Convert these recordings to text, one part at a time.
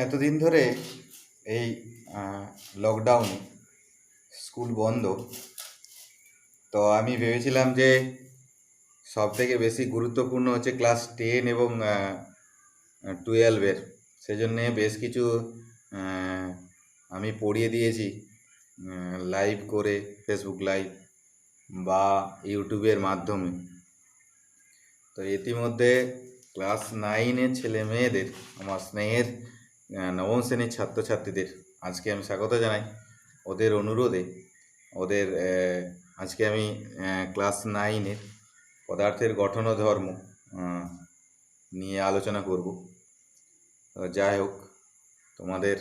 এতদিন ধরে এই লকডাউন, স্কুল বন্ধ। তো আমি ভেবেছিলাম যে সব থেকে বেশি গুরুত্বপূর্ণ হচ্ছে ক্লাস 10 এবং 12-এর। সেজন্যে বেশ কিছু আহ, আমি পড়িয়ে দিয়েছি লাইভ করে, ফেসবুক লাইভ বা ইউটিউবের মাধ্যমে। তো ইতিমধ্যে ক্লাস 9-এর ছেলে মেয়েদের, আমার স্নেহের নবম শ্রেণীর ছাত্রছাত্রীদের আজকে আমি স্বাগত জানাই। ওদের অনুরোধে ওদের আজকে আমি ক্লাস 9-এর পদার্থের গঠন ও ধর্ম নিয়ে আলোচনা করব। যাই হোক, তোমাদের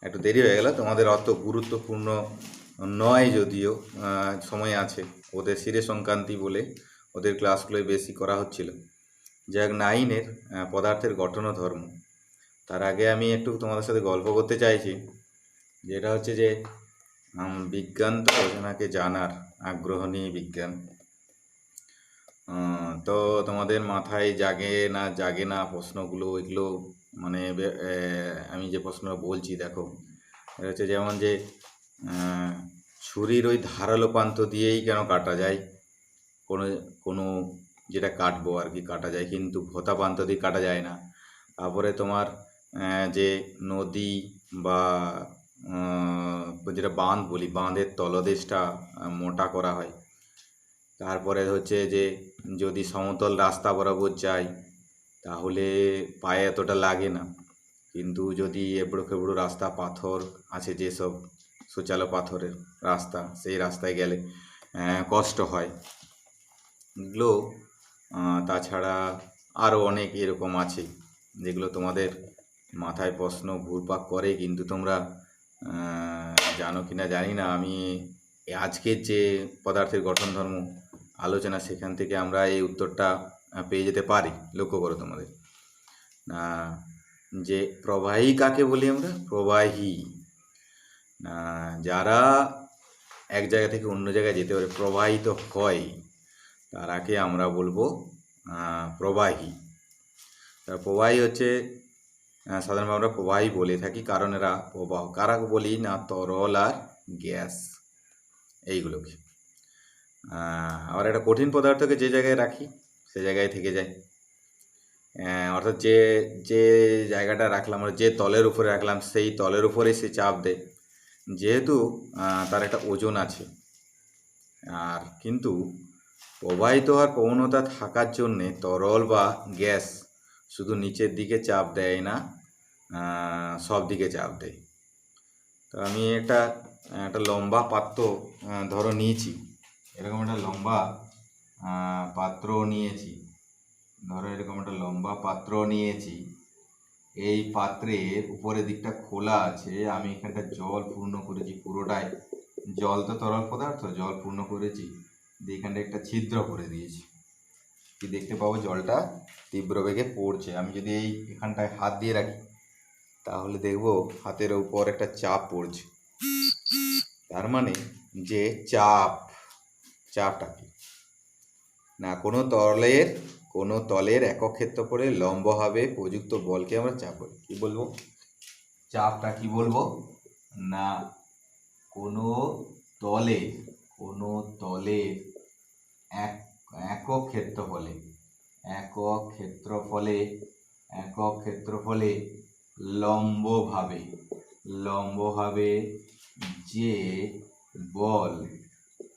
একটু দেরি হয়ে গেল, তোমাদের অত গুরুত্বপূর্ণ নয় যদিও, সময় আছে। ওদের শিরে সংক্রান্তি বলে ওদের ক্লাসগুলোই বেশি করা হচ্ছিল। যাই হোক, 9-এর পদার্থের গঠন ও ধর্ম। তার আগে আমি একটু তোমাদের সাথে গল্প করতে চাইছি, যেটা হচ্ছে যে বিজ্ঞান তো ওনাকে জানার আগ্রহ নিয়ে বিজ্ঞান। তো তোমাদের মাথায় জাগে না প্রশ্নগুলো, এগুলো মানে আমি যে প্রশ্ন বলছি দেখো, এটা হচ্ছে যেমন যে ছুরির ওই ধারালো প্রান্ত দিয়েই কেন কাটা যায়, কোনো কোনো যেটা কাটবো আর কি কাটা যায়, কিন্তু ভোঁতা প্রান্ত দিয়ে কাটা যায় না। তারপরে তোমার যে নদী বা যেটা বাঁধ বলি, বাঁধের তলদেশটা মোটা করা হয়। তারপরে হচ্ছে যে যদি সমতল রাস্তা বরাবর যাই তাহলে পায়ে এতটা লাগে না, কিন্তু যদি এবড়ো খেবড়ো রাস্তা, পাথর আছে যেসব সোচালো পাথরের রাস্তা, সেই রাস্তায় গেলে কষ্ট হয়। এগুলো তাছাড়া আরও অনেক এরকম আছে যেগুলো তোমাদের মাথায় প্রশ্ন ঘুরপাক করে, কিন্তু তোমরা জানো কি না জানি না। আমি আজকের যে পদার্থের গঠন ধর্ম আলোচনা, সেখান থেকে আমরা এই উত্তরটা পেয়ে যেতে পারি। লক্ষ্য করো তোমাদের যে প্রবাহী কাকে বলি আমরা, প্রবাহী যারা এক জায়গা থেকে অন্য জায়গায় যেতে পারে, প্রবাহিত হয়, তারাকে আমরা বলবো প্রবাহী। তার প্রবাহী হচ্ছে সাধারণভাবে আমরা প্রবাহী বলে থাকি, কারণ এরা প্রবাহ। কারা বলি না, তরল আর গ্যাস এইগুলোকে। আবার একটা কঠিন পদার্থকে যে জায়গায় রাখি সে জায়গায় থেকে যায়, অর্থাৎ যে যে জায়গাটা রাখলাম, আমরা যে তলের উপরে রাখলাম সেই তলের উপরেই সে চাপ দেয়, যেহেতু তার একটা ওজন আছে। আর কিন্তু প্রবাহিত হওয়ার প্রবণতা থাকার জন্যে তরল বা গ্যাস শুধু নিচের দিকে চাপ দেয় না, সব দিকে চাপ দেয়। তো আমি একটা লম্বা পাত্র ধরো নিয়েছি, এরকম একটা লম্বা পাত্র নিয়েছি, ধরো এরকম একটা লম্বা পাত্র নিয়েছি। এই পাত্রের উপরের দিকটা খোলা আছে, আমি এখানটা জল পূর্ণ করেছি পুরোটাই। জল তো তরল পদার্থ, জল পূর্ণ করেছি, দিয়ে এখানটা একটা ছিদ্র করে দিয়েছি। কি দেখতে পাবো, জলটা তীব্র বেগে পড়ছে। আমি যদি এখানটায় হাত দিয়ে রাখি তাহলে দেখবো হাতের উপর একটা চাপ পড়ছে। তার মানে যে চাপটা কি না, কোনো তলের একক ক্ষেত্রফলে লম্বভাবে প্রযুক্ত বলকে আমরা চাপ বলি। কি বলবো, চাপটা কি বলবো না, কোনো তলের একক ক্ষেত্রফলে লম্বভাবে যে বল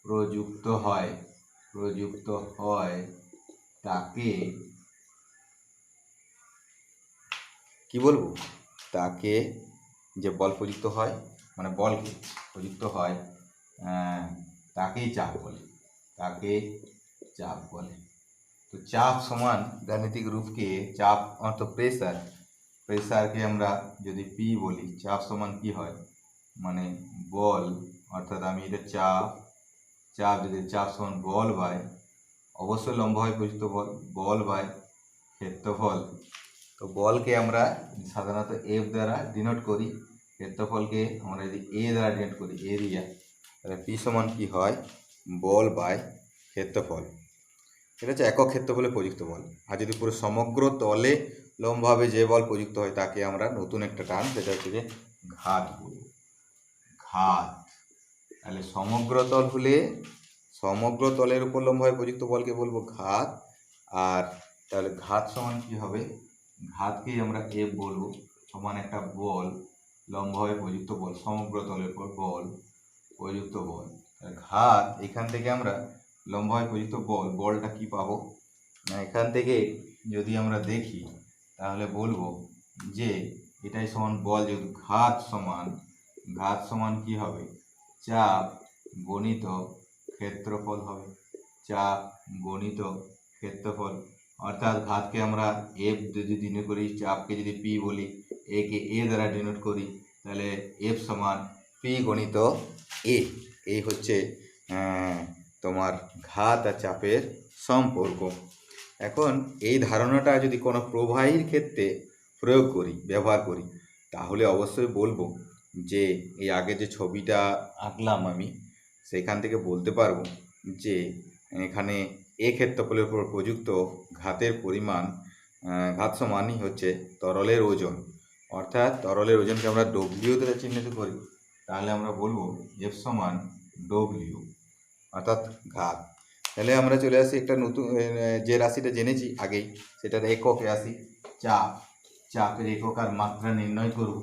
প্রযুক্ত হয় তাকে কি বলবো, তাকে যে বল প্রযুক্ত হয়, মানে বলকে প্রযুক্ত হয়, তাকেই চাপ বলে। তো চাপ সমান গাণিতিক রূপকে, চাপ অর্থ প্রেসারকে আমরা যদি পি বলি, চাপ সমান কি হয়, মানে বল, অর্থাৎ আমি এটা চাপ সমান বল বাই, অবশ্যই লম্ব হয় প্রযুক্ত বল বাই ক্ষেত্রফল। তো বলকে আমরা সাধারণত এফ দ্বারা ডিনোট করি, ক্ষেত্রফলকে আমরা যদি এ দ্বারা ডিনোট করি, এরিয়া, তাহলে পি সমান কি হয়, বল বাই ক্ষেত্রফল। এটা হচ্ছে একক ক্ষেত্রফলে প্রযুক্ত বল। আর যদি পুরো সমগ্র তলে লম্বভাবে যে বল প্রযুক্ত হয় তাকে আমরা নতুন একটা টার্ম, সেটা হচ্ছে যে ঘাত বলব। ঘাত, তাহলে সমগ্র তল হলে সমগ্র তলের উপর লম্বভাবে প্রযুক্ত বলকে বলবো ঘাত। আর তাহলে ঘাত সমান কি হবে, ঘাতকেই আমরা এফ বলবো, সমান একটা বল, লম্বভাবে প্রযুক্ত বল, সমগ্র তলের উপর বল প্রযুক্ত বল। ঘাত, এখান থেকে আমরা লম্বভাবে প্রযুক্ত বলটা কি পাবো না, এখান থেকে যদি আমরা দেখি তাহলে বলবো যে এটাই সমান বল, যেহেতু ঘাত সমান কি হবে, চাপ গণিত ক্ষেত্রফল হবে, চাপ গণিত ক্ষেত্রফল। অর্থাৎ ঘাতকে আমরা এফ যদি ডিনোট করি, চাপকে যদি পি বলি, একে এ দ্বারা ডিনোট করি, তাহলে এফ সমান পি গণিত এ। এই হচ্ছে তোমার ঘাত আর চাপের সম্পর্ক। এখন এই ধারণাটা যদি কোনো প্রবাহীর ক্ষেত্রে প্রয়োগ করি, ব্যবহার করি, তাহলে অবশ্যই বলবো যে এই আগে যে ছবিটা আঁকলাম আমি, সেখান থেকে বলতে পারবো যে এখানে এ ক্ষেত্রফলের উপর প্রযুক্ত ঘাতের পরিমাণ, ঘাত সমানই হচ্ছে তরলের ওজন। অর্থাৎ তরলের ওজনকে আমরা ডব্লিউ দ্বারা চিহ্নিত করি, তাহলে আমরা বলবো এফ সমান ডব্লিউ, অর্থাৎ ঘাত। তাহলে আমরা চলে আসি একটা নতুন, যে রাশিটা জেনেছি আগেই, সেটার এককে আসি। চাপের একক আর মাত্রা নির্ণয় করব।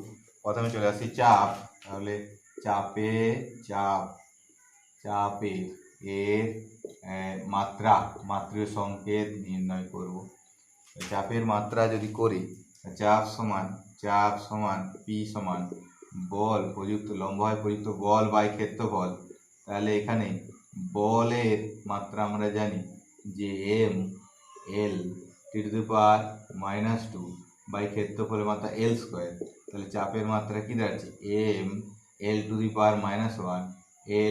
প্রথমে চলে আসি চাপ, তাহলে চাপের এর মাত্রার সংকেত নির্ণয় করব। চাপের মাত্রা যদি করি, চাপ সমান পি সমান বল প্রযুক্ত, লম্বভাবে প্রযুক্ত বল বাই ক্ষেত্রফল। তাহলে এখানে বলের মাত্রা আমরা জানি যে এম এল টি⁻⁻² বাই ক্ষেত্রফলের মাত্রা এল স্কোয়ার। তাহলে চাপের মাত্রা কি দাঁড়াচ্ছে, এম L⁻⁻1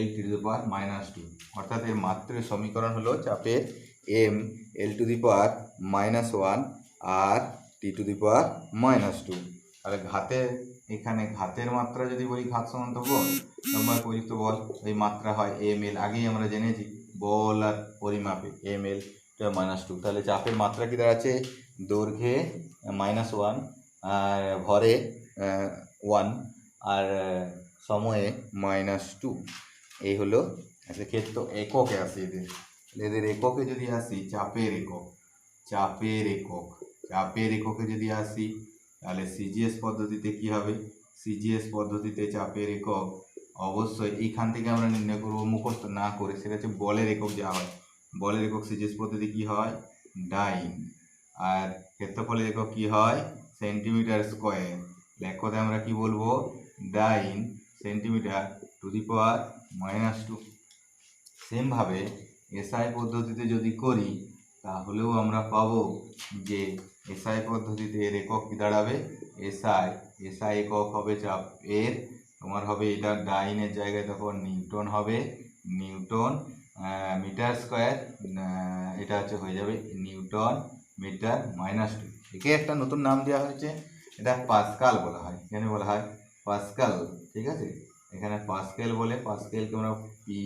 L⁻²। অর্থাৎ এর মাত্রের সমীকরণ হলো চাপের এম L⁻⁻1 আর T⁻²। তাহলে এখানে ঘাতের মাত্রা যদি বলি, ঘাত সমান তো বল, লম্বভাবে প্রযুক্ত বল, এই মাত্রা হয় এম এল, আগেই আমরা জেনেছি বল আর পরিমাপে এম L⁻²। তাহলে চাপের মাত্রা কি দাঁড়াচ্ছে, দৈর্ঘ্যে -1 আর ভরে 1 আর সময়ে -2। এই হলো ক্ষেত্র। এককে আসি এদের এককে যদি আসি, চাপের এককে যদি আসি, তাহলে সিজিএস পদ্ধতিতে কি হবে, সিজিএস পদ্ধতিতে চাপের একক অবশ্যই এইখান থেকে আমরা নির্ণয় করবো, মুখস্থ না করে। সেটা হচ্ছে বলের একক যা হয়, বলের একক সিজিএস পদ্ধতি কি হয়, ডাইন। আর ক্ষেত্রফলের একক কি হয়, সেন্টিমিটার স্কোয়ার। এক কথায় আমরা কি বলবো, ডাইন cm⁻²। সেমভাবে এসআই পদ্ধতিতে যদি করি, তাহলেও আমরা পাবো যে এসআই পদ্ধতিতে এর একক কি দাঁড়াবে, এসআই একক হবে চাপের, তোমার হবে এটা ডাইনের জায়গায় তখন নিউটন হবে, নিউটন মিটার স্কোয়ার, এটা হচ্ছে হয়ে যাবে নিউটন মিটার -2। একে একটা নতুন নাম দেওয়া হয়েছে, এটা পাস্কাল বলা হয়। এখানে বলা হয় পাস্কাল, ঠিক আছে। এখানে পাস্কেল বলে, পাস্কেলকে আমরা পি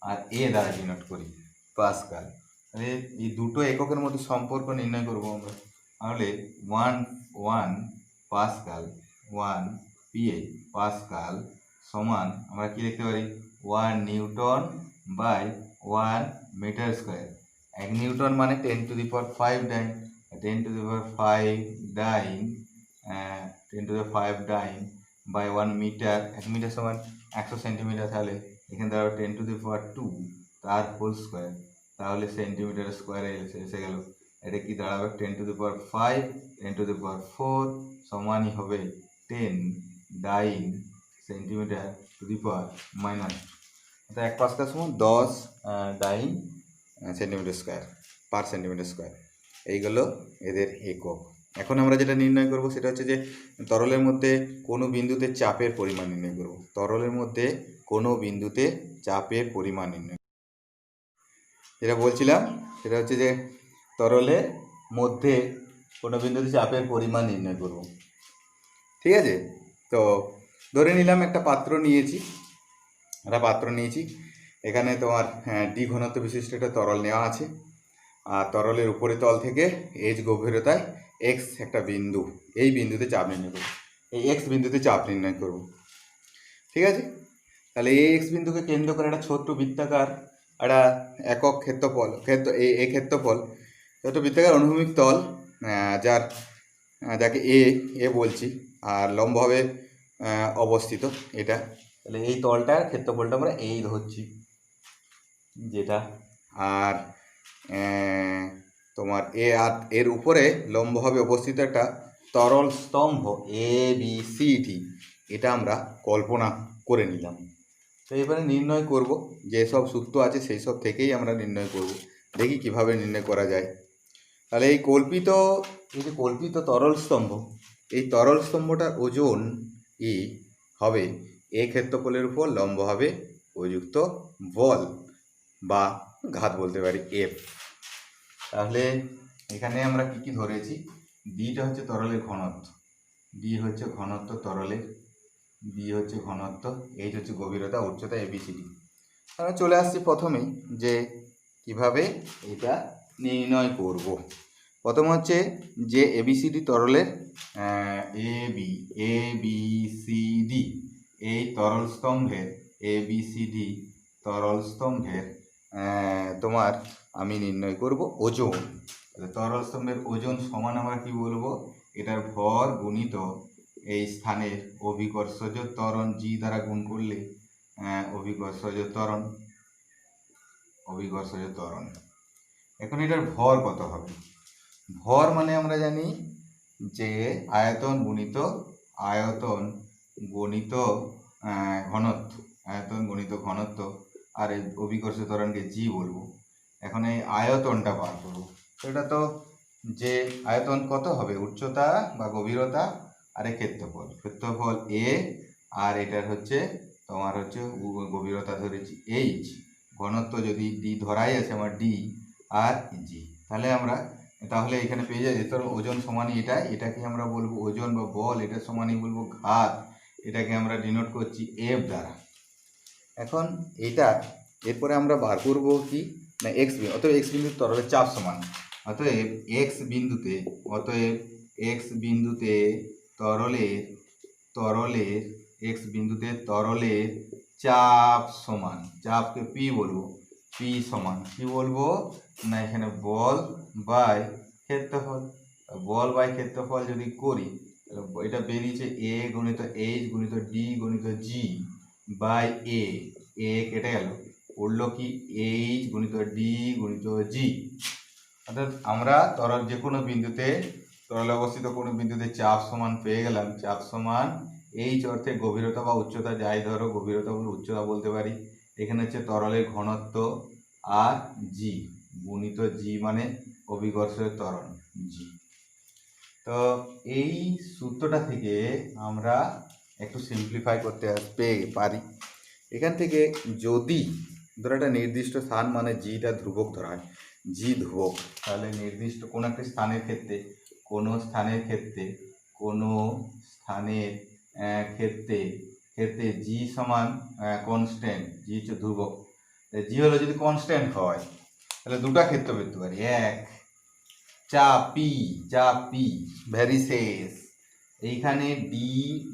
আর এ দ্বারা ডিনোট করি, পাস্কাল। তাহলে এই দুটো এককের মধ্যে সম্পর্ক নির্ণয় করব আমরা। তাহলে 1 পাস্কাল 1 পিএ পাস্কাল সমান আমরা কি লিখতে পারি, 1 newton by 1 metre square. 1 newton মানে 10⁵ dyne, 10⁵ dyne 10⁵ dyne by 1 metre, 1 metre সমান 100 সেন্টিমিটার। তাহলে এখানে দাঁড়াবে 10⁵2 তার হোল স্কোয়ার, তাহলে সেন্টিমিটার স্কোয়ারে এসে গেল। এটা কি দাঁড়াবে, 10⁵ 10⁴ সমানই হবে 10 ডাইন সেন্টিমিটার ⁻²। অর্থাৎ 1 পাস্কাল সমান 10 ডাইন সেন্টিমিটার স্কোয়ার পার সেন্টিমিটার স্কোয়ার। এইগুলো এদের একক। এখন আমরা যেটা নির্ণয় করব সেটা হচ্ছে যে তরলের মধ্যে কোনো বিন্দুতে চাপের পরিমাণ নির্ণয় করব। তরলের মধ্যে কোনো বিন্দুতে চাপের পরিমাণ নির্ণয়, যেটা বলছিলাম সেটা হচ্ছে যে তরলের মধ্যে কোনো বিন্দুতে চাপের পরিমাণ নির্ণয় করব, ঠিক আছে। তো ধরে নিলাম একটা পাত্র নিয়েছি, এখানে তোমার ডি ঘনত্ব বিশিষ্ট একটা তরল নেওয়া আছে, আর তরলের উপরে তল থেকে এইচ গভীরতায় এক্স একটা বিন্দু, এই বিন্দুতে চাপ নির্ণয় করব, এই এক্স বিন্দুতে চাপ নির্ণয় করব। ঠিক আছে, তাহলে এই এক্স বিন্দুকে কেন্দ্র করে একটা ছোট্ট বৃত্তাকার একটা একক ক্ষেত্রফল এই ক্ষেত্রফল ছোট্ট বৃত্তাকার অনুভূমিক তল, যার যাকে এ এ বলছি, আর লম্বভাবে অবস্থিত এটা। তাহলে এই তলটার ক্ষেত্রফলটা আমরা এই ধরছি যেটা, আর তোমার আর এর উপরে লম্বভাবে অবস্থিত একটা তরল স্তম্ভ এ বি সি ডি, এটা আমরা কল্পনা করে নিলাম। তো এবারে নির্ণয় করব, যেসব সূত্র আছে সেই সব থেকেই আমরা নির্ণয় করব। দেখি কিভাবে নির্ণয় করা যায়। তাহলে এই যে কল্পিত তরল স্তম্ভ, এই তরল স্তম্ভটার ওজন ই হবে এ ক্ষেত্রফলের উপর লম্বভাবে প্রযুক্ত বল বা ঘাত বলতে পারি এফ। তাহলে এখানে আমরা কি কি ধরেছি, ডিটা হচ্ছে তরলের ঘনত্ব, ডি হচ্ছে ঘনত্ব তরলের, বি হচ্ছে ঘনত্ব, এইচ হচ্ছে গভীরতা, উচ্চতা, এবিসিডি। আমরা চলে আসছি প্রথমেই যে কিভাবে এটা নির্ণয় করব। প্রথম হচ্ছে যে এবিসিডি তরলের এ বি সি ডি, এই তরল স্তম্ভের এবিসিডি তরল স্তম্ভের তোমার আমি নির্ণয় করব ওজন। তরল স্তম্ভের ওজন সমান আমরা কি বলবো, এটার ভর গুণিত এই স্থানের অভিকর্ষজ ত্বরণ জি দ্বারা গুণ করলে অভিকর্ষজ ত্বরণ। এখন এটার ভর কত হবে, ভর মানে আমরা জানি যে আয়তন গণিত ঘনত্ব, আয়তন গণিত ঘনত্ব, আর এই অভিকর্ষ ত্বরণকে জি বলবো। এখন এই আয়তনটা বার করবো, এটা তো যে আয়তন কত হবে, উচ্চতা বা গভীরতা আর এই ক্ষেত্রফল এ, আর এটার হচ্ছে তোমার হচ্ছে গভীরতা ধরেছি এইচ, ঘনত্ব যদি ডি ধরাই আছে আমার ডি আর জি, তাহলে এখানে পেয়ে যাই তোর ওজন সমানই এটাকে আমরা বলবো ওজন বা বল, এটা সমানই বলবো ঘাত, এটাকে আমরা ডিনোট করছি এফ দ্বারা। এখন এরপরে আমরা বার করবো কি না এক্স বিন্দু, অতএব এক্স বিন্দুর তরলের চাপ সমান, অতএব এক্স বিন্দুতে তরলের চাপ সমান, চাপকে পি বলবো, পি সমান কি বলবো না এখানে বল বাই ক্ষেত্রফল যদি করি তাহলে এটা বেরিয়েছে এ গুণিত এইচ গুণিত ডি গুণিত জি বাই এ কেটে গেল, উঠলো কি এইচ গুণিত ডি গুণিত জি। অর্থাৎ আমরা তরলে অবস্থিত কোনো বিন্দুতে চাপ সমান পেয়ে গেলাম, চাপ সমান এইচ অর্থে গভীরতা বা উচ্চতা, যাই ধরো গভীরতা বলে উচ্চতা বলতে পারি, এখানে হচ্ছে তরলের ঘনত্ব, আর জি গুণিত জি মানে অভিকর্ষের ত্বরণ জি। তো এই সূত্রটা থেকে আমরা একটু সিম্পলিফাই করতে পারি। এখান থেকে যদি ধরো একটা নির্দিষ্ট স্থান মানে জিটা ধ্রুবক ধরা হয়, জি ধ্রুবক, তাহলে নির্দিষ্ট কোনো একটা স্থানের ক্ষেত্রে জি সমান কনস্ট্যান্ট, জি হচ্ছে ধ্রুবক, জি হলো যদি কনস্ট্যান্ট হয় তাহলে দুটো ক্ষেত্র পেতে পারি, এক চাপ পি ভ্যারিসেস, এইখানে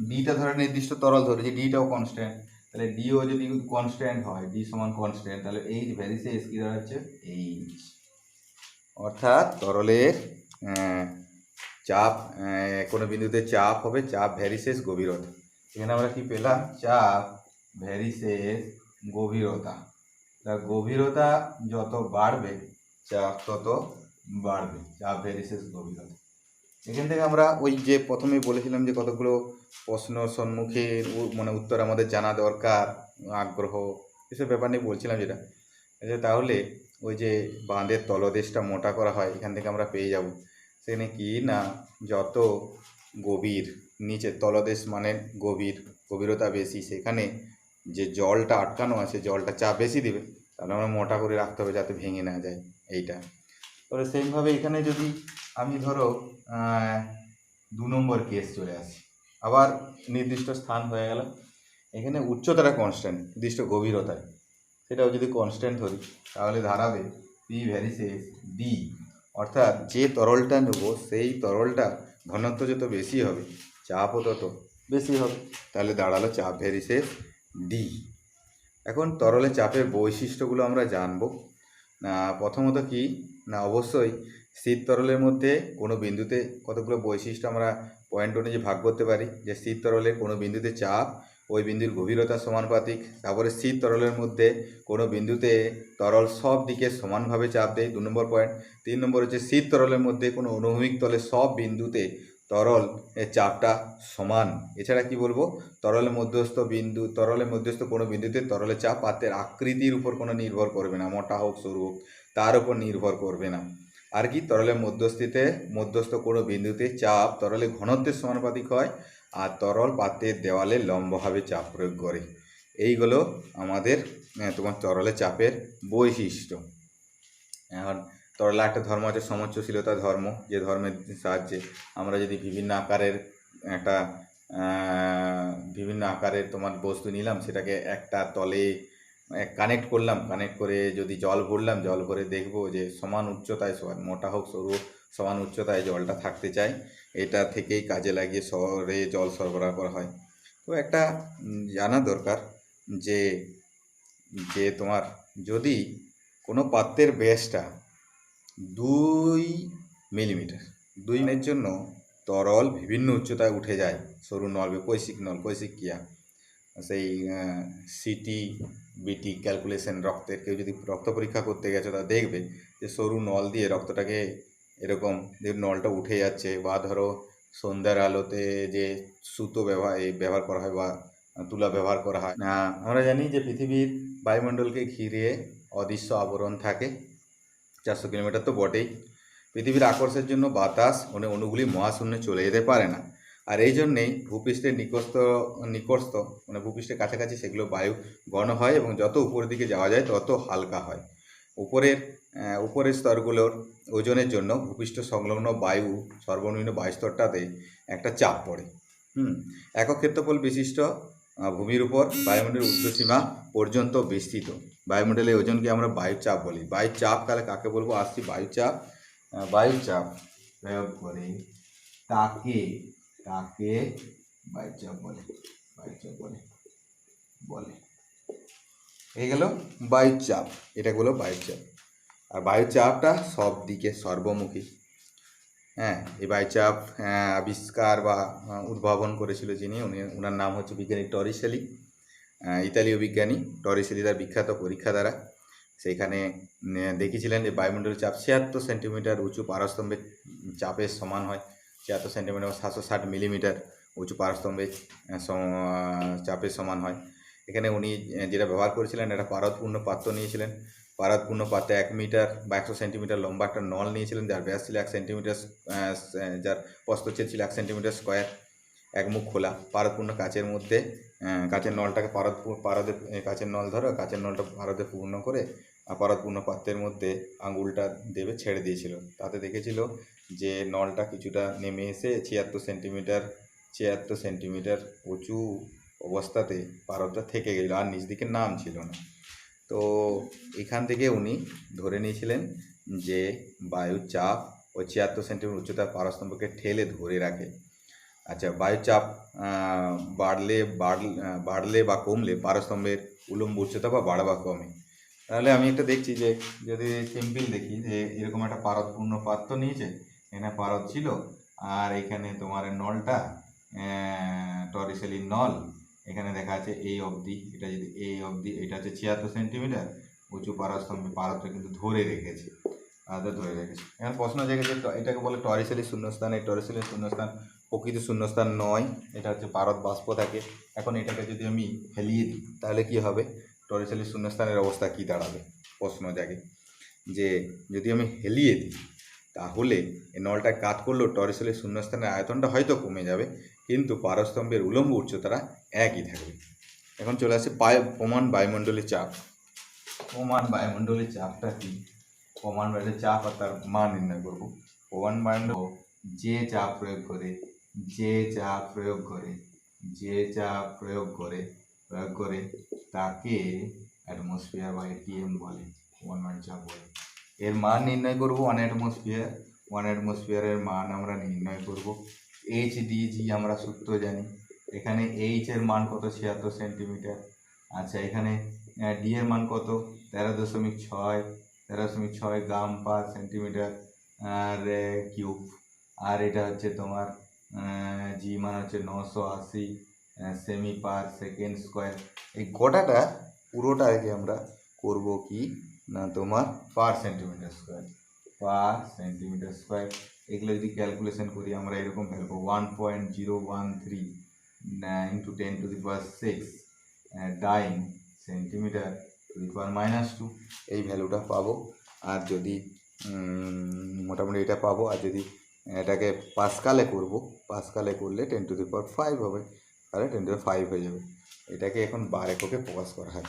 ডিটা ধরে নির্দিষ্ট তরল ধরেছি, ডিটাও কনস্ট্যান্ট, তাহলে ডিও যদি কনস্ট্যান্ট হয়, ডি সমান কনস্ট্যান্ট, তাহলে এইচ ভ্যারিসেস কি দাঁড়াচ্ছে এইচ, অর্থাৎ তরলের চাপ কোনো বিন্দুতে চাপ হবে চাপ ভ্যারিসেস গভীরতা। এখানে আমরা কি পেলাম, চাপ ভ্যারিসেস গভীরতা, গভীরতা যত বাড়বে চাপ তত বাড়বে, চাপ ভ্যারিসেস গভীরতা। এখান থেকে আমরা ওই যে প্রথমেই বলেছিলাম যে কতগুলো প্রশ্ন সম্মুখে মানে উত্তর আমাদের জানা দরকার, আগ্রহ এসব ব্যাপার নিয়ে বলছিলাম যেটা, তাহলে ওই যে বাঁধের তলদেশটা মোটা করা হয়, এখান থেকে আমরা পেয়ে যাব সেখানে কি না যত গভীর নিচে তলদেশ মানে গভীরতা বেশি, সেখানে যে জলটা আটকানো আছে জলটা চাপ বেশি দেবে, তাহলে আমরা মোটা করে রাখতে হবে যাতে ভেঙে না যায় এইটা। তবে সেইভাবে এখানে যদি আমি ধরো 2 নম্বর কেস চলে আসি, আবার নির্দিষ্ট স্থান হয়ে গেল, এখানে উচ্চতাটা কনস্ট্যান্ট নির্দিষ্ট গভীরতায়, সেটাও যদি কনস্ট্যান্ট ধরি তাহলে দাঁড়াবে পি ভ্যারিসেস ডি অর্থাৎ যে তরলটা নেব সেই তরলটা ঘনত্ব যত বেশি হবে চাপও তত বেশি হবে, তাহলে দাঁড়ালো চাপ ভেরিসেস ডি। এখন তরলের চাপের বৈশিষ্ট্যগুলো আমরা জানবো। প্রথমত কি না, অবশ্যই স্থির তরলের মধ্যে কোনো বিন্দুতে কতগুলো বৈশিষ্ট্য আমরা পয়েন্ট অনুযায়ী ভাগ করতে পারি, যে স্থির তরলে কোনো বিন্দুতে চাপ ওই বিন্দুর গভীরতা সমানুপাতিক। তারপরে স্থির তরলের মধ্যে কোনো বিন্দুতে তরল সব দিকে সমানভাবে চাপ দেয়, 2 নম্বর পয়েন্ট। 3 নম্বর হচ্ছে স্থির তরলের মধ্যে কোনো অনুভূমিক তলে সব বিন্দুতে তরল চাপটা সমান। এছাড়া কি বলবো, তরলের মধ্যস্থ কোনো বিন্দুতে তরলের চাপ পাত্রের আকৃতির উপর কোনো নির্ভর করবে না, মোটা হোক সরু হোক তার উপর নির্ভর করবে না। আর কি, তরলের মধ্যস্থ কোনো বিন্দুতে চাপ তরলের ঘনত্বের সমানুপাতিক হয়, আর তরল পাত্রের দেওয়ালে লম্বভাবে চাপ প্রয়োগ করে। এইগুলো আমাদের তোমার তরলের চাপের বৈশিষ্ট্য। এখন তরলের একটা ধর্ম আছে সমোচ্চশীলতা ধর্ম, যে ধর্মের সাহায্যে আমরা যদি বিভিন্ন আকারের তোমার বস্তু নিলাম, সেটাকে একটা তলে কানেক্ট করলাম, কানেক্ট করে যদি জল ভরলাম, জল ভরে দেখবো যে সমান উচ্চতায়, মোটা হোক সরু হোক সমান উচ্চতায় জলটা থাকতে চায়। এটা থেকেই কাজে লাগিয়ে শহরে জল সরবরাহ করা হয়। তো একটা জানা দরকার যে তোমার যদি কোনো পাত্রের ব্যাসটা 2 মিলিমিটার, 2 মিটারের জন্য তরল বিভিন্ন উচ্চতায় উঠে যায়, সরু নল, কৈশিক ক্রিয়া, সেই সিটি বিটি ক্যালকুলেশন, রক্তের কেউ যদি রক্ত পরীক্ষা করতে গেছে তা দেখবে যে সরু নল দিয়ে রক্তটাকে এরকম নলটা উঠে যাচ্ছে। বা ধরো সন্ধ্যার আলোতে যে সুতো ব্যবহার করা হয় বা তুলা ব্যবহার করা হয়। আমরা জানি যে পৃথিবীর বায়ুমণ্ডলকে ঘিরে অদৃশ্য আবরণ থাকে, 400 কিলোমিটার তো বটেই। পৃথিবীর আকর্ষণের জন্য বাতাস অণুগুলি মহাশূন্যে চলে যেতে পারে না, আর এই জন্যেই ভূপৃষ্ঠের নিকটস্থ মানে ভূপৃষ্ঠের কাছাকাছি সেগুলো বায়ু ঘন হয়, এবং যত উপরের দিকে যাওয়া যায় তত হালকা হয়। উপরের স্তরগুলোর ওজনের জন্য ভূপৃষ্ঠ সংলগ্ন বায়ু সর্বনিম্ন বায়ুস্তরটাতে একটা চাপ পড়ে। একক ক্ষেত্রফল বিশিষ্ট ভূমির উপর বায়ুমণ্ডলের ঊর্ধ্বসীমা পর্যন্ত বিস্তৃত বায়ুমণ্ডলের ওজনকে আমরা বায়ুচাপ বলি। বায়ুচাপ তাহলে কাকে বলবো, আসছি বায়ুচাপ প্রয়োগ করে তাকে বায়ুচাপ বলে। এই গেল বায়ুচাপ, এটা হলো বায়ুচাপ। আর বায়ুচাপটা সব দিকে সর্বমুখী। এই বায়ুচাপ আবিষ্কার বা উদ্ভাবন করেছিল যিনি, ওনার নাম হচ্ছে বিজ্ঞানী টরিসেলি, ইতালীয় বিজ্ঞানী টরিসেলি। তার বিখ্যাত পরীক্ষা দ্বারা সেইখানে দেখিয়েছিলেন যে বায়ুমণ্ডলের চাপ 76 সেন্টিমিটার উঁচু পারস্তম্ভের চাপের সমান হয়। 76 সেন্টিমিটার 760 মিলিমিটার উঁচু পারস্তম্ভের চাপের সমান হয়। এখানে উনি যেটা ব্যবহার করেছিলেন, একটা পারদপূর্ণ পাত্র নিয়েছিলেন। পারদপূর্ণ পাত্রে 1 মিটার বা 100 সেন্টিমিটার লম্বা একটা নল নিয়েছিলেন, যার ব্যাস ছিল 1 সেন্টিমিটার, যার প্রস্থচ্ছেদ ছিল 1 সেন্টিমিটার স্কোয়ার, এক মুখ খোলা। পারদপূর্ণ কাচের মধ্যে কাচের নলটাকে কাচের নল ধরো, কাচের নলটা পারদে পূর্ণ করে পারদপূর্ণ পাত্রের মধ্যে আঙুলটা দেবে ছেড়ে দিয়েছিল। তাতে দেখেছিল যে নলটা কিছুটা নেমে এসে 76 সেন্টিমিটার উঁচু অবস্থাতে পারদটা থেকে গেল, আর নিচ দিকে নাম ছিল না। তো এখান থেকে উনি ধরে নিয়েছিলেন যে বায়ুচাপ ওই 76 সেন্টিমিটার উচ্চতার পারস্তম্ভকে ঠেলে ধরে রাখে। আচ্ছা, বায়ুচাপ বাড়লে বা কমলে পারস্তম্ভের উলম্ব উচ্চতা বা বাড়ে বা কমে। তাহলে আমি একটা দেখছি যে যদি সিম্পল দেখি যে এরকম একটা পারদপূর্ণ পাত্র নিয়েছে, এখানে পারদ ছিল, আর এখানে তোমার নলটা টরিসেলির নল, এখানে দেখা আছে এই অবধি, এটা যদি এই অবধি, এটা হচ্ছে 76 সেন্টিমিটার উঁচু পারস্তম্ভে পারদটা কিন্তু ধরে রেখেছে। এখন প্রশ্ন জেগেছে এটাকে বলে টরিসেলির শূন্যস্থান। এই টরিসেলির শূন্যস্থান প্রকৃত শূন্যস্থান নয়, এটা হচ্ছে পারদ বাষ্প থাকে। এখন এটাকে যদি আমি হেলিয়ে দিই তাহলে কি হবে, টরিসেলির শূন্যস্থানের অবস্থা কি দাঁড়াবে? প্রশ্ন জাগে যে যদি আমি হেলিয়ে দিই তাহলে এই নলটা কাত করলেও টরিসেলির শূন্যস্থানের আয়তনটা হয়তো কমে যাবে, কিন্তু পারস্তম্ভের উলম্ব উচ্চতাটা একই থাকবে। এখন চলে আসে প্রমাণ বায়ুমণ্ডলের চাপ। প্রমাণ বায়ুমণ্ডলের চাপটা কি? প্রমাণ বায়ুমণ্ডলের চাপ আর তার মান নির্ণয় করব। প্রমাণ বায়ুমণ্ডল যে চাপ প্রয়োগ করে তাকে অ্যাটমসফিয়ার বা এটিএম বলে, প্রমাণ বায়ুর চাপ বলে। এর মান নির্ণয় করব 1 অ্যাটমসফিয়ার। 1 অ্যাটমসফিয়ারের মান আমরা নির্ণয় করব HDG, আমরা সূত্র জানি। এখানে H এর মান কত, 76 সেন্টিমিটার। আচ্ছা, এখানে ডি এর মান কত, 13.6 গ্রাম পার সেন্টিমিটার আর কিউব। আর এটা হচ্ছে তোমার জি মান হচ্ছে 980 সেমি পার সেকেন্ড স্কোয়ার। এই গোটাটা পুরোটাকে আমরা করব কি না তোমার পার সেন্টিমিটার স্কোয়ার। এগুলো যদি ক্যালকুলেশন করি আমরা এরকম ভ্যালু 1.013 ইন্টু 10⁻6 ডাইন সেন্টিমিটার -2, এই ভ্যালুটা পাবো। আর যদি মোটামুটি এটা পাবো। আর যদি এটাকে পাস্কালে করলে 10⁵ হবে, তাহলে 10⁵ হয়ে যাবে। এটাকে এখন বার এককে প্রকাশ করা হয়।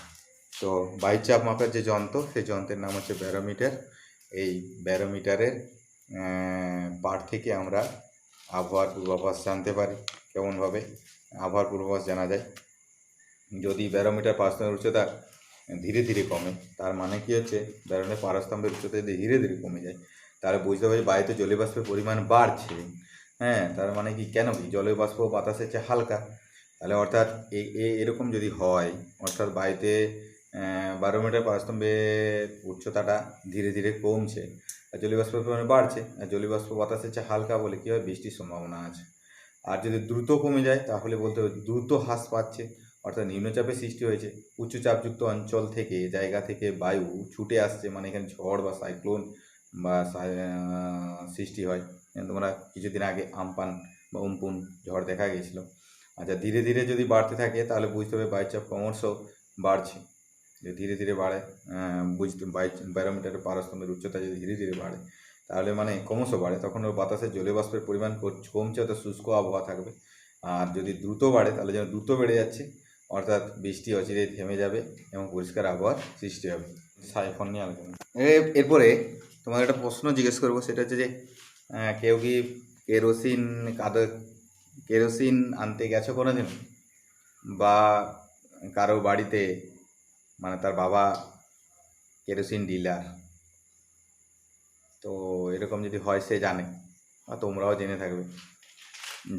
তো বায়ুচাপ মাপার যে যন্ত্র, সেই যন্ত্রের নাম হচ্ছে ব্যারোমিটার। এই ব্যারোমিটারের পাঠ থেকে আমরা আবহাওয়ার পূর্বাভাস জানতে পারি। কেমনভাবে আবহাওয়ার পূর্বাভাস জানা যায়? যদি ব্যারোমিটার পারস্তম্ভের উচ্চতা ধীরে ধীরে কমে, তার মানে কি হচ্ছে, ব্যারোমিটার পারস্তম্ভের উচ্চতা যদি ধীরে ধীরে কমে যায়, তাহলে বুঝতে হবে যে বায়ুতে জলীয় বাষ্পের পরিমাণ বাড়ছে। হ্যাঁ, তার মানে কি, কেন কি, জলীয় বাষ্প বাতাসের চেয়ে হালকা। তাহলে অর্থাৎ এরকম যদি হয়, অর্থাৎ বায়ুতে ব্যারোমিটার পারস্তম্ভের উচ্চতাটা ধীরে ধীরে কমছে আর জলীয় বাষ্পের পরিমাণ বাড়ছে, আর জলীয় বাষ্প বাতাসের চেয়ে হালকা বলে কী হয়, বৃষ্টির সম্ভাবনা আছে। আর যদি দ্রুত কমে যায়, তাহলে বলতে হবে দ্রুত হ্রাস পাচ্ছে, অর্থাৎ নিম্নচাপের সৃষ্টি হয়েছে। উচ্চচাপযুক্ত অঞ্চল থেকে, জায়গা থেকে বায়ু ছুটে আসছে, মানে এখানে ঝড় বা সাইক্লোন বা সৃষ্টি হয়। তোমরা কিছুদিন আগে আমপান বা উমপুন ঝড় দেখা গিয়েছিল। আচ্ছা, ধীরে ধীরে যদি বাড়তে থাকে, তাহলে বুঝতে হবে বায়ুচাপ ক্রমশ বাড়ছে। যে ধীরে ধীরে বাড়ে, ব্যারোমিটারের পারস্তম্ভের উচ্চতা যদি ধীরে ধীরে বাড়ে, তাহলে মানে ক্রমশ বাড়ে, তখন ওর বাতাসের জলীয় বাষ্পের পরিমাণ কমছে, অর্থাৎ শুষ্ক আবহাওয়া থাকবে। আর যদি দ্রুত বাড়ে, তাহলে যেন দ্রুত বেড়ে যাচ্ছে, অর্থাৎ বৃষ্টি অচিরেই থেমে যাবে এবং পরিষ্কার আবহাওয়ার সৃষ্টি হবে। সাইফোন নিয়ে আলোচনা। এরপরে তোমার একটা প্রশ্ন জিজ্ঞেস করবো, সেটা হচ্ছে যে কেউ কি কেরোসিন আনতে গেছো কোনোদিন? বা কারো বাড়িতে, মানে তার বাবা কেরোসিন ডিলার, তো এরকম যদি হয় সে জানে, আর তোমরাও জেনে থাকবে,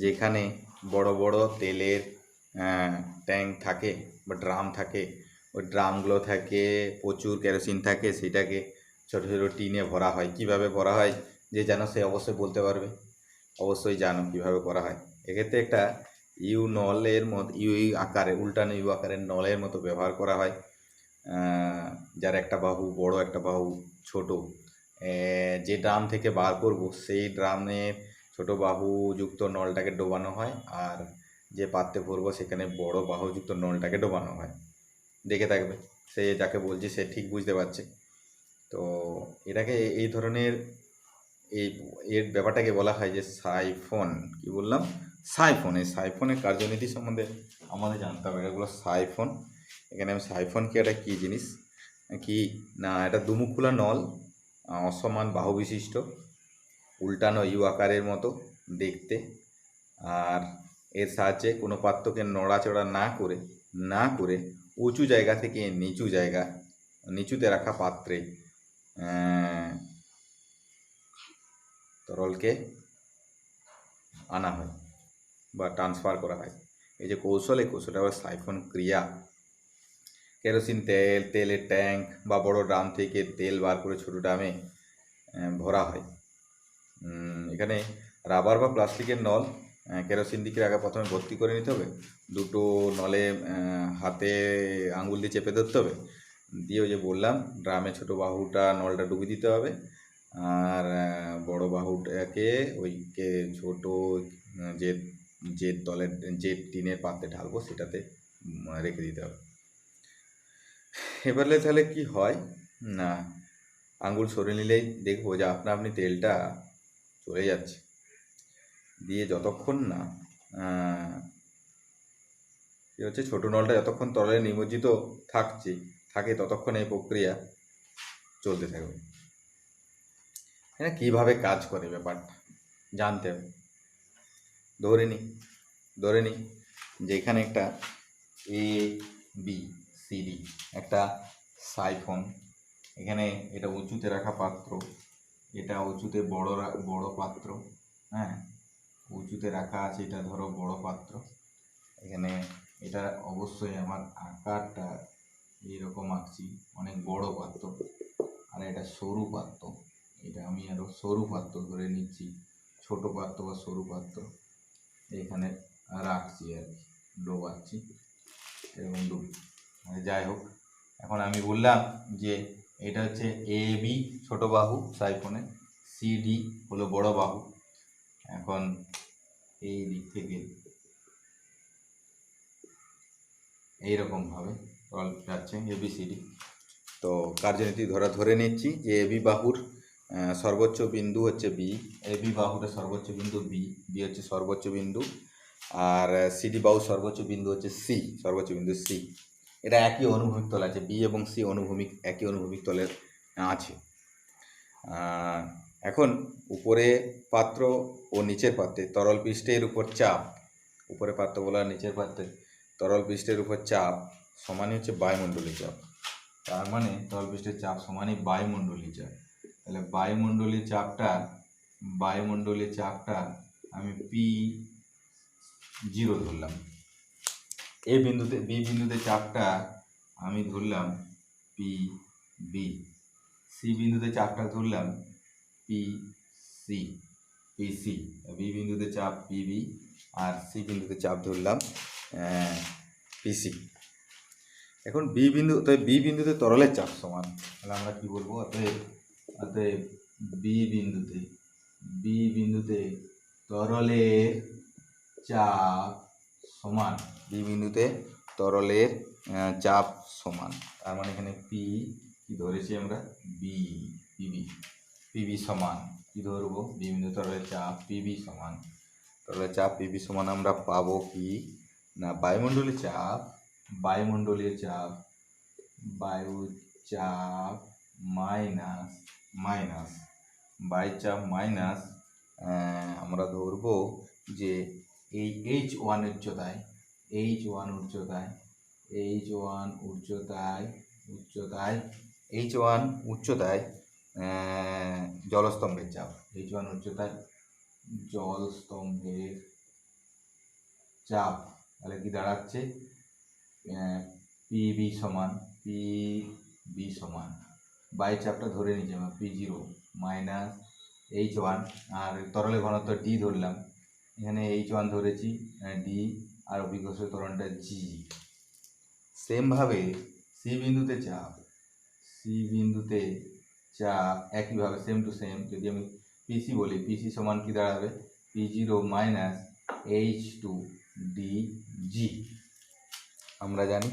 যেখানে বড় বড় তেলের ট্যাঙ্ক থাকে বা ড্রাম থাকে, ওই ড্রামগুলো থাকে প্রচুর কেরোসিন থাকে, সেটাকে ছোটো ছোটো টিনে ভরা হয়। কিভাবে ভরা হয়, যে জানো সে অবশ্যই বলতে পারবে। অবশ্যই জানো কীভাবে করা হয়। এক্ষেত্রে একটা ইউ নলের মতো, উল্টানো ইউ আকারের নলের মতো ব্যবহার করা হয়, যার একটা বাহু বড়, একটা বাহু ছোট। যে ড্রাম থেকে বার করব, সেই ড্রামের ছোট বাহুযুক্ত নলটাকে ডোবানো হয়, আর যে পাত্রে ভরবো সেখানে বড় বাহুযুক্ত নলটাকে ডোবানো হয়। দেখে থাকবে, সে যাকে বলছি সে ঠিক বুঝতে পারছে। তো এটাকে এই ধরনের এর ব্যাপারটাকে বলা হয় যে সাইফন। কি বললাম? সাইফন। এই সাইফনের কার্যনীতি সম্বন্ধে আমাদের জানতে হবে। এগুলো সাইফন। এখানে আমি সাইফন কি, এটা কী জিনিস, কি না, এটা দুমুখ খোলা নল, অসমান বাহু বিশিষ্ট, উল্টানো ইউ আকারের মতো দেখতে। আর এর সাহায্যে কোনো পাত্রকে নড়াচড়া না করে উঁচু জায়গা থেকে নিচুতে রাখা পাত্রে তরলকে আনা হয় বা ট্রান্সফার করা হয়। এই যে কৌশল, এই কৌশলটা আবার সাইফন ক্রিয়া। কেরোসিন তেলের ট্যাঙ্ক বা বড় ড্রাম থেকে তেল বার করে ছোটো ড্রামে ভরা হয়। এখানে রাবার বা প্লাস্টিকের নল কেরোসিন দিকে আগে প্রথমে ভর্তি করে নিতে হবে। দুটো নলে হাতে আঙুল দিয়ে চেপে ধরতে হবে, দিয়ে ওই যে বললাম ড্রামে ছোটো বাহুটা নলটা ডুবিয়ে দিতে হবে, আর বড় বাহুটাকে ছোটো যে টিনের পাত্রে ঢালবো সেটাতে রেখে দিতে হবে। এবারে তাহলে কি হয় না, আঙুল সরে নিলেই দেখবো যে আপনি তেলটা চলে যাচ্ছে। দিয়ে যতক্ষণ না কী হচ্ছে, ছোটো নলটা যতক্ষণ তরলে নিমজ্জিত থাকে ততক্ষণ এই প্রক্রিয়া চলতে থাকবে। হ্যাঁ, কীভাবে কাজ করে ব্যাপারটা জানতে হবে। ধরে নিই যে এখানে একটা ABCD একটা সাইফন এখানে এটা উঁচুতে রাখা পাত্র, এটা উঁচুতে বড় পাত্র, হ্যাঁ উঁচুতে রাখা আছে, এটা ধরো বড় পাত্র। এখানে এটা অবশ্যই আমার আকারটা এইরকম আঁকছি, অনেক বড় পাত্র। আর এটা সরু পাত্র, এটা আমি আরও সরু পাত্র ধরে নিচ্ছি, ছোট পাত্র বা সরু পাত্র এখানে রাখছি আর কি, ডোবাচ্ছি এরকম যাই হোক, এখন আমি বললাম যে এটা হচ্ছে এ বি ছোট বাহু সাইফোনে, সি ডি হলো বড় বাহু। এখন এই দিক থেকে এইরকমভাবে তল যাচ্ছে এবিসিডি। তো কার্যনীতি ধরে নিচ্ছি যে এবি বাহুর সর্বোচ্চ বিন্দু হচ্ছে বি, এবি বাহুর সর্বোচ্চ বিন্দু বি, বি হচ্ছে সর্বোচ্চ বিন্দু, আর সিডি বাহুর সর্বোচ্চ বিন্দু হচ্ছে সি, সর্বোচ্চ বিন্দু সি। এটা একই অনুভূমিক তল আছে, বি এবং সি একই অনুভূমিক তলের আছে। এখন উপরে পাত্র ও নিচের পাত্রে তরল পৃষ্ঠের উপর চাপ, উপরে পাত্র বলা নিচের পাত্রে তরল পৃষ্ঠের উপর চাপ সমানই হচ্ছে বায়ুমণ্ডলীয় চাপ। তার মানে তরল পৃষ্ঠের চাপ সমানই বায়ুমণ্ডলীয় চাপ। তাহলে বায়ুমণ্ডলীয় চাপটা আমি P0 ধরলাম। বি বিন্দুতে চাপটা আমি ধরলাম PB, সি বিন্দুতে চাপটা ধরলাম PC, বি বিন্দুতে চাপ PB আর সি বিন্দুতে চাপ ধরলাম PC। এখন বি বিন্দুতে তরলের চাপ সমান, তাহলে আমরা কি বলবো, অতএব বি বিন্দুতে তরলের চাপ সমান, বি বিন্দুতে তরলের চাপ সমান। তার মানে এখানে পি কি ধরেছি আমরা, পিবি সমান কি ধরবো, বি বিন্দু তরলের চাপ পিবি সমান, তরলের চাপ পিবি সমান আমরা পাবো কি না, বায়ু চাপ মাইনাস মাইনাস আমরা ধরবো যে এই H1 উচ্চতায় জলস্তম্ভের চাপ, H1 উচ্চতায় জলস্তম্ভের চাপ, তাহলে কি দাঁড়াচ্ছে পিবি সমান বায়ু চাপটা ধরে নিচ্ছি আমরা P0 মাইনাস H1, আর তরলের ঘনত্ব ডি ধরলাম, এখানে H1 ধরেছি ডি, আর অভিকর্ষ ত্বরণটা জি। সেমভাবে সি বিন্দুতে চাপ একইভাবে সেম টু সেম, যদি আমি পিসি বলি, পিসি সমান কি দাঁড়াবে, P0 মাইনাস H2 ডিজি। আমরা জানি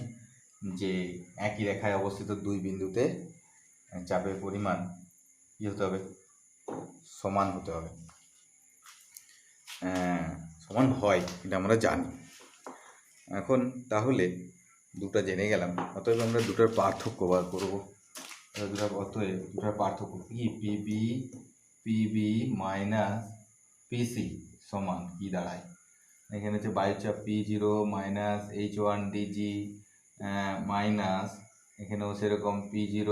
যে একই রেখায় অবস্থিত দুই বিন্দুতে চাপের পরিমাণ কি হতে হবে, সমান হতে হবে, সমান হয়, এটা আমরা জানি। এখন তাহলে দুটো জেনে গেলাম, অতএব আমরা দুটোর পার্থক্য বার করবো। দুটার পার্থক্য কি, পিবি মাইনাস পিসি সমান কি দাঁড়ায়, এখানে হচ্ছে বায়ুচাপ P0 minus H1 D G minus এখানেও সেরকম P0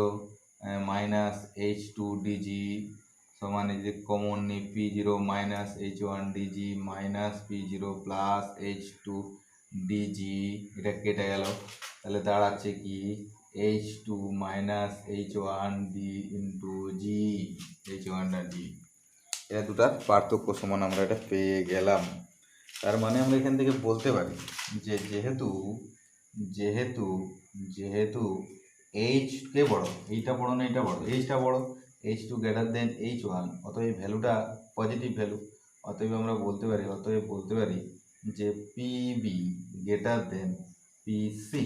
মাইনাস H2 ডিজি সমান, এই যে কমন নিই P0 minus H1 D G minus P0 plus H2 D G, এটা কেটে গেল, তাহলে দাঁড়াচ্ছে কি H2 minus H1 D into G, H1 D. এটা দুটার পার্থক্য সমান আমরা এটা পেয়ে গেলাম। তার মানে আমরা এখান থেকে বলতে পারি যে যেহেতু এইচ কে বড়, এইটা বড় না এটা বড়, এইচটা বড়, H2 গ্রেটার দেন H1, অতএব ভ্যালুটা পজিটিভ ভ্যালু, অতএব আমরা বলতে পারি যে পিবি গ্রেটার দেন পিসি,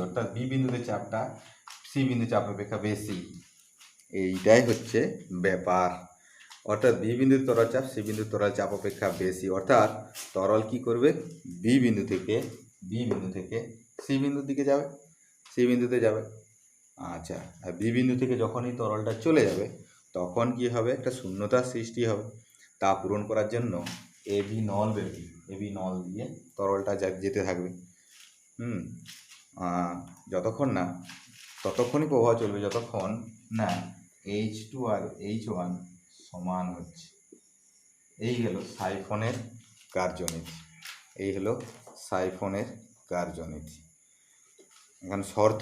অর্থাৎ বি বিন্দুতে চাপটা সি বিন্দু চাপ অপেক্ষা বেশি, এইটাই হচ্ছে ব্যাপার। অর্থাৎ বি বিন্দুর তরল চাপ সি বিন্দুর তরল চাপ অপেক্ষা বেশি, অর্থাৎ তরল কি করবে, বি বিন্দু থেকে সি বিন্দুর দিকে যাবে, সি বিন্দুতে যাবে। আচ্ছা, আর বি বিন্দু থেকে যখনই তরলটা চলে যাবে তখন কি হবে, একটা শূন্যতার সৃষ্টি হবে। তা পূরণ করার জন্য এবি নল দিয়ে তরলটা যেতে থাকবে, যতক্ষণ না ততক্ষণই প্রবাহ চলবে যতক্ষণ না H2 আর H1 সমান হচ্ছে। এই হলো সাইফনের কার্যনীতি। এই হলো সাইফনের কার্যনীতি। এখন শর্ত